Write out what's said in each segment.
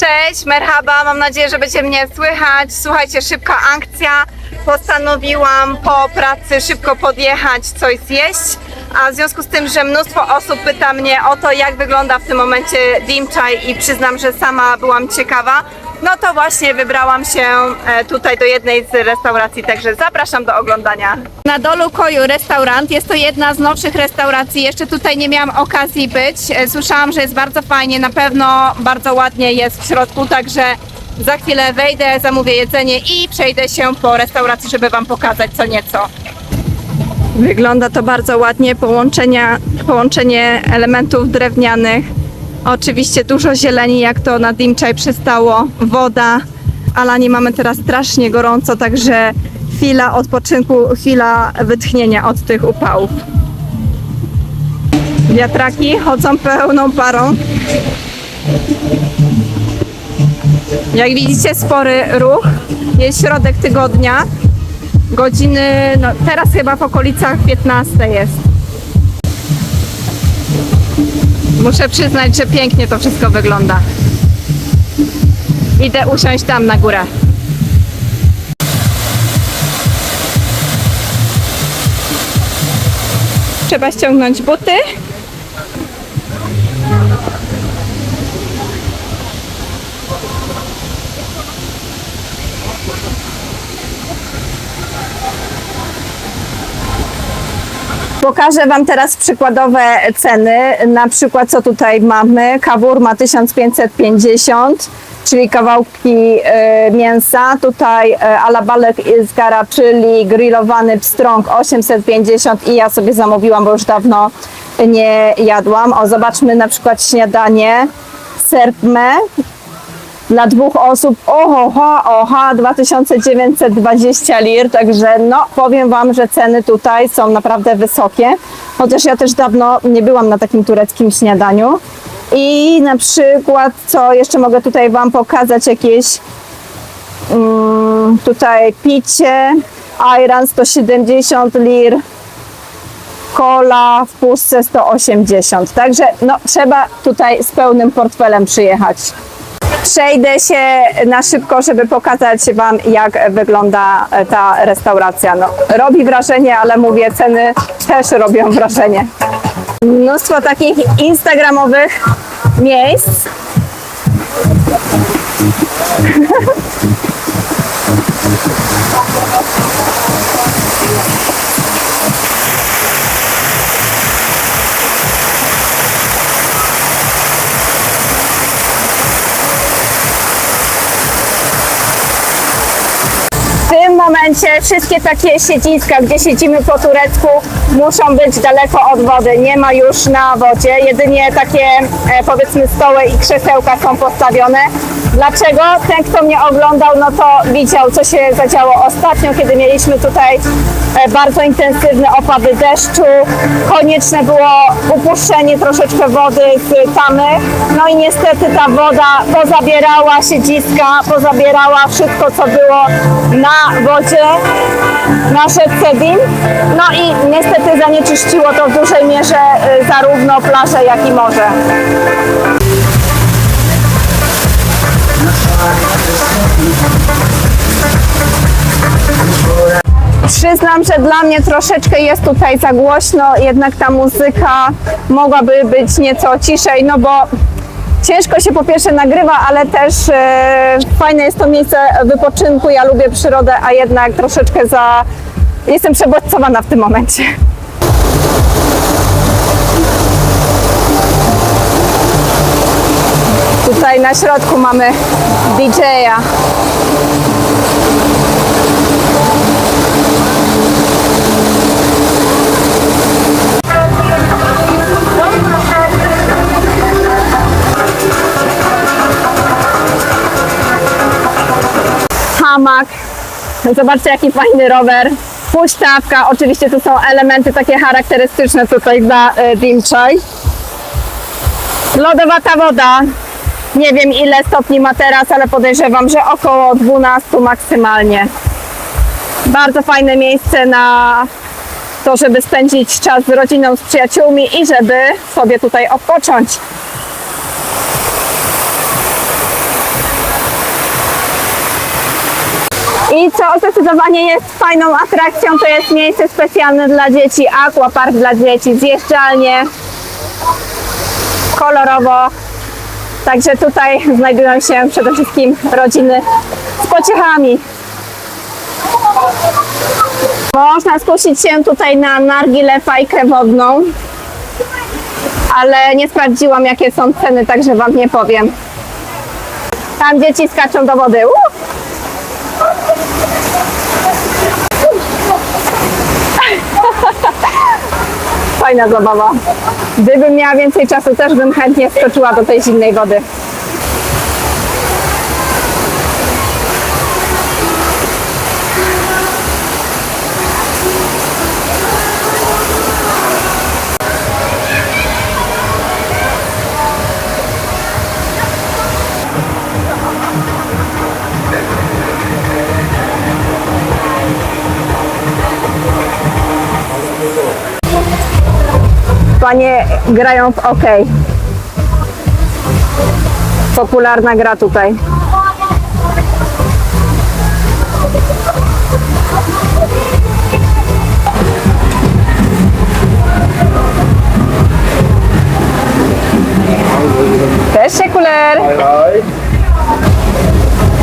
Cześć, merhaba, mam nadzieję, że będzie mnie słychać. Słuchajcie, szybka akcja. Postanowiłam po pracy szybko podjechać, coś zjeść. A w związku z tym, że mnóstwo osób pyta mnie o to, jak wygląda w tym momencie Dimczaj i przyznam, że sama byłam ciekawa, no to właśnie wybrałam się tutaj do jednej z restauracji, także zapraszam do oglądania. Na Dolu Koju restaurant, jest to jedna z nowszych restauracji, jeszcze tutaj nie miałam okazji być. Słyszałam, że jest bardzo fajnie, na pewno bardzo ładnie jest w środku, także za chwilę wejdę, zamówię jedzenie i przejdę się po restauracji, żeby Wam pokazać co nieco. Wygląda to bardzo ładnie, połączenie elementów drewnianych. Oczywiście dużo zieleni, jak to na Dimczaj przystało, woda. W Alanii mamy teraz strasznie gorąco, także chwila odpoczynku, chwila wytchnienia od tych upałów. Wiatraki chodzą pełną parą. Jak widzicie, spory ruch. Jest środek tygodnia. Godziny, no teraz chyba w okolicach 15 jest. Muszę przyznać, że pięknie to wszystko wygląda. Idę usiąść tam na górę. Trzeba ściągnąć buty. Pokażę Wam teraz przykładowe ceny, na przykład co tutaj mamy. Kawur ma 1550, czyli kawałki mięsa. Tutaj alabalek z gara, czyli grillowany pstrąg 850 i ja sobie zamówiłam, bo już dawno nie jadłam. O, zobaczmy na przykład śniadanie. Serpme dla 2 osób, oha, 2920 lir, także no powiem Wam, że ceny tutaj są naprawdę wysokie, chociaż ja też dawno nie byłam na takim tureckim śniadaniu. I na przykład, co jeszcze mogę tutaj Wam pokazać, jakieś tutaj picie, ayran 170 lir, cola w puszce 180, także no trzeba tutaj z pełnym portfelem przyjechać. Przejdę się na szybko, żeby pokazać Wam, jak wygląda ta restauracja. No, robi wrażenie, ale mówię, ceny też robią wrażenie. Mnóstwo takich instagramowych miejsc. W tym momencie wszystkie takie siedziska, gdzie siedzimy po turecku, muszą być daleko od wody. Nie ma już na wodzie, jedynie takie powiedzmy stoły i krzesełka są postawione. Dlaczego? Ten, kto mnie oglądał, no to widział, co się zadziało ostatnio, kiedy mieliśmy tutaj bardzo intensywne opady deszczu. Konieczne było upuszczenie troszeczkę wody z tamy. No i niestety ta woda pozabierała siedziska, pozabierała wszystko, co było na wodzie, na rzece Dim. No i niestety zanieczyściło to w dużej mierze zarówno plażę, jak i morze. Przyznam, że dla mnie troszeczkę jest tutaj za głośno, jednak ta muzyka mogłaby być nieco ciszej, no bo ciężko się po pierwsze nagrywa, ale też fajne jest to miejsce wypoczynku, ja lubię przyrodę, a jednak troszeczkę jestem przebodźcowana w tym momencie. Tutaj na środku mamy DJ-a. Hamak. Zobaczcie, jaki fajny rower. Huśtawka. Oczywiście to są elementy takie charakterystyczne tutaj dla Dimczaj. Lodowata woda. Nie wiem, ile stopni ma teraz, ale podejrzewam, że około 12 maksymalnie. Bardzo fajne miejsce na to, żeby spędzić czas z rodziną, z przyjaciółmi i żeby sobie tutaj odpocząć. I co zdecydowanie jest fajną atrakcją, to jest miejsce specjalne dla dzieci, aquapark dla dzieci, zjeżdżalnie, kolorowo. Także tutaj znajdują się przede wszystkim rodziny z pociechami. Można skusić się tutaj na nargilę, fajkę wodną, ale nie sprawdziłam, jakie są ceny, także wam nie powiem. Tam dzieci skaczą do wody. Fajna zabawa. Gdybym miała więcej czasu, też bym chętnie skoczyła do tej zimnej wody. Panie grają w hokej. Popularna gra tutaj. Cześć, Kuler.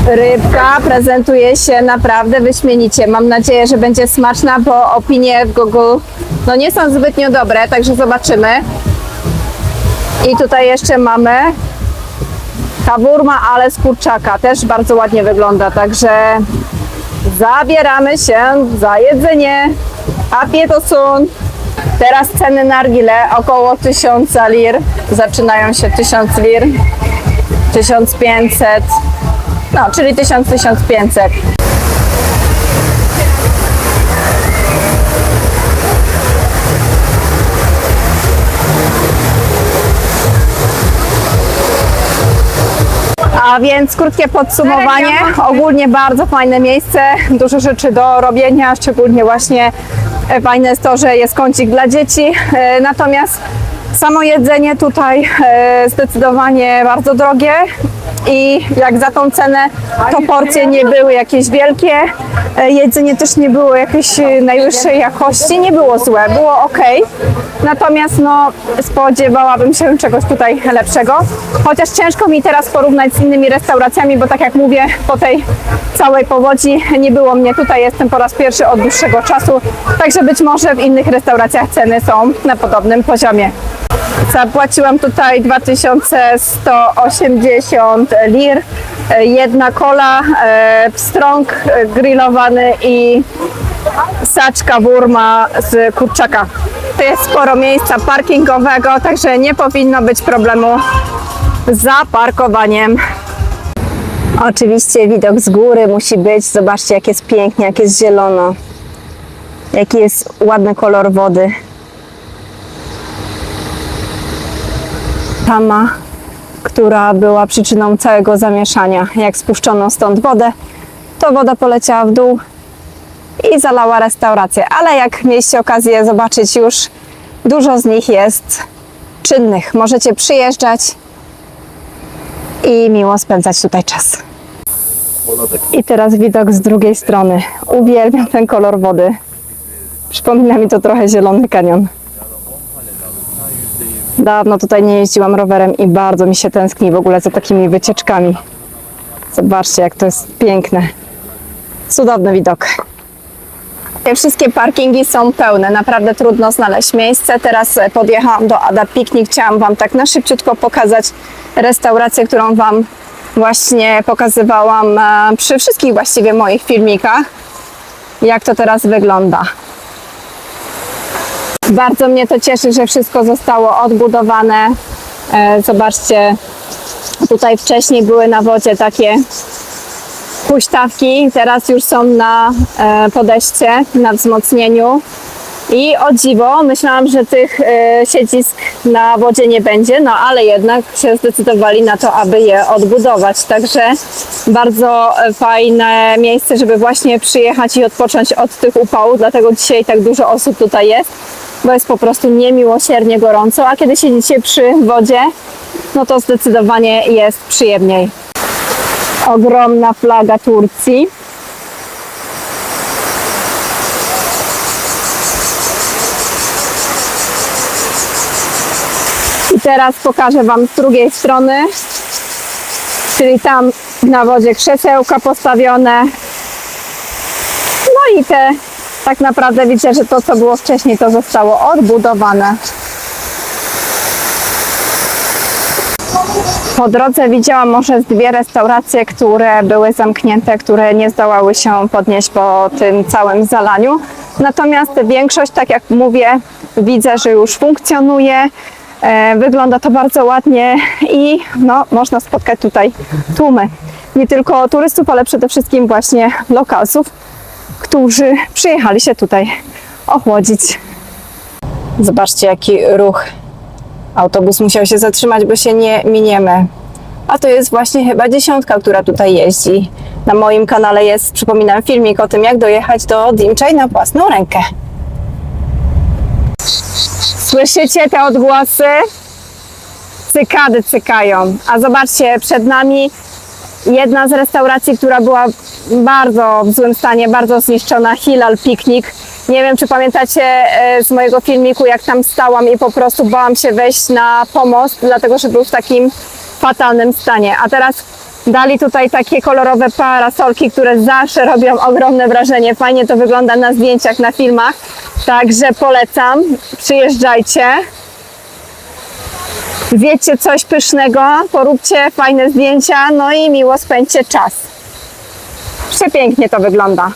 Rybka prezentuje się naprawdę wyśmienicie. Mam nadzieję, że będzie smaczna, bo opinie w Google no nie są zbytnio dobre, także zobaczymy. I tutaj jeszcze mamy kawurma, ale z kurczaka. Też bardzo ładnie wygląda, także zabieramy się za jedzenie. Apetosun. Teraz ceny nargile około 1000 lir. Zaczynają się 1000 lir, 1500, no czyli 1000-1500. A więc krótkie podsumowanie. Ogólnie bardzo fajne miejsce, dużo rzeczy do robienia, szczególnie właśnie fajne jest to, że jest kącik dla dzieci. Natomiast samo jedzenie tutaj zdecydowanie bardzo drogie i jak za tą cenę to porcje nie były jakieś wielkie, jedzenie też nie było jakiejś najwyższej jakości, nie było złe, było ok. Natomiast no, spodziewałabym się czegoś tutaj lepszego, chociaż ciężko mi teraz porównać z innymi restauracjami, bo tak jak mówię, po tej całej powodzi nie było mnie tutaj, jestem po raz pierwszy od dłuższego czasu, także być może w innych restauracjach ceny są na podobnym poziomie. Zapłaciłam tutaj 2180 lir, jedna kola, pstrąg grillowany i saczka wurma z kurczaka. To jest sporo miejsca parkingowego, także nie powinno być problemu z zaparkowaniem. Oczywiście widok z góry musi być, zobaczcie jak jest pięknie, jak jest zielono, jaki jest ładny kolor wody. Tama, która była przyczyną całego zamieszania. Jak spuszczono stąd wodę, to woda poleciała w dół i zalała restaurację. Ale jak mieliście okazję zobaczyć, już dużo z nich jest czynnych. Możecie przyjeżdżać i miło spędzać tutaj czas. I teraz widok z drugiej strony. Uwielbiam ten kolor wody. Przypomina mi to trochę Zielony Kanion. Dawno tutaj nie jeździłam rowerem i bardzo mi się tęskni w ogóle za takimi wycieczkami. Zobaczcie, jak to jest piękne. Cudowny widok. Te wszystkie parkingi są pełne, naprawdę trudno znaleźć miejsce. Teraz podjechałam do Ada Picnic. Chciałam wam tak na szybciutko pokazać restaurację, którą wam właśnie pokazywałam przy wszystkich właściwie moich filmikach. Jak to teraz wygląda. Bardzo mnie to cieszy, że wszystko zostało odbudowane. Zobaczcie, tutaj wcześniej były na wodzie takie huśtawki, teraz już są na podejście, na wzmocnieniu. I o dziwo, myślałam, że tych siedzisk na wodzie nie będzie, no ale jednak się zdecydowali na to, aby je odbudować. Także bardzo fajne miejsce, żeby właśnie przyjechać i odpocząć od tych upałów, dlatego dzisiaj tak dużo osób tutaj jest, bo jest po prostu niemiłosiernie gorąco, a kiedy siedzicie przy wodzie, no to zdecydowanie jest przyjemniej. Ogromna flaga Turcji. teraz pokażę Wam z drugiej strony, czyli tam na wodzie krzesełka postawione. No i te, tak naprawdę widzę, że to co było wcześniej, to zostało odbudowane. Po drodze widziałam może dwie restauracje, które były zamknięte, które nie zdołały się podnieść po tym całym zalaniu. Natomiast większość, tak jak mówię, widzę, że już funkcjonuje. Wygląda to bardzo ładnie i no, można spotkać tutaj tłumy. Nie tylko turystów, ale przede wszystkim właśnie lokalsów, którzy przyjechali się tutaj ochłodzić. Zobaczcie, jaki ruch. Autobus musiał się zatrzymać, bo się nie miniemy. A to jest właśnie chyba 10, która tutaj jeździ. Na moim kanale jest, przypominam, filmik o tym, jak dojechać do Dimczej na własną rękę. Słyszycie te odgłosy? Cykady cykają. A zobaczcie, przed nami jedna z restauracji, która była bardzo w złym stanie, bardzo zniszczona, Hilal Picnic. Nie wiem, czy pamiętacie z mojego filmiku, jak tam stałam i po prostu bałam się wejść na pomost, dlatego że był w takim fatalnym stanie. A teraz dali tutaj takie kolorowe parasolki, które zawsze robią ogromne wrażenie. Fajnie to wygląda na zdjęciach, na filmach. Także polecam, przyjeżdżajcie. Zjedźcie coś pysznego, poróbcie fajne zdjęcia, no i miło spędźcie czas. Przepięknie to wygląda.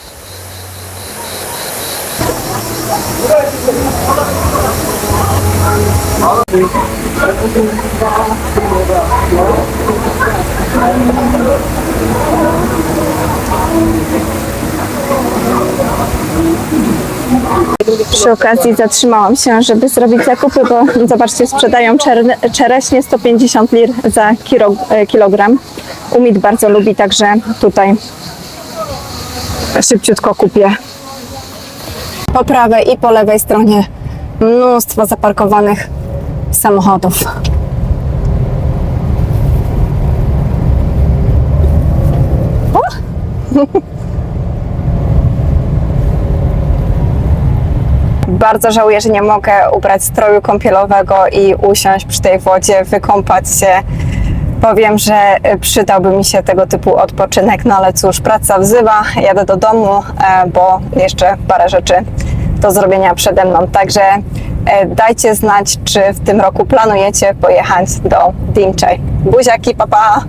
Przy okazji zatrzymałam się, żeby zrobić zakupy, bo zobaczcie, sprzedają czereśnie 150 lir za kilogram. Umid bardzo lubi, także tutaj szybciutko kupię. Po prawej i po lewej stronie mnóstwo zaparkowanych samochodów. Bardzo żałuję, że nie mogę ubrać stroju kąpielowego i usiąść przy tej wodzie, wykąpać się. Powiem, że przydałby mi się tego typu odpoczynek, no ale cóż, praca wzywa, jadę do domu, bo jeszcze parę rzeczy do zrobienia przede mną. Także dajcie znać, czy w tym roku planujecie pojechać do Dimczej. Buziaki, pa pa!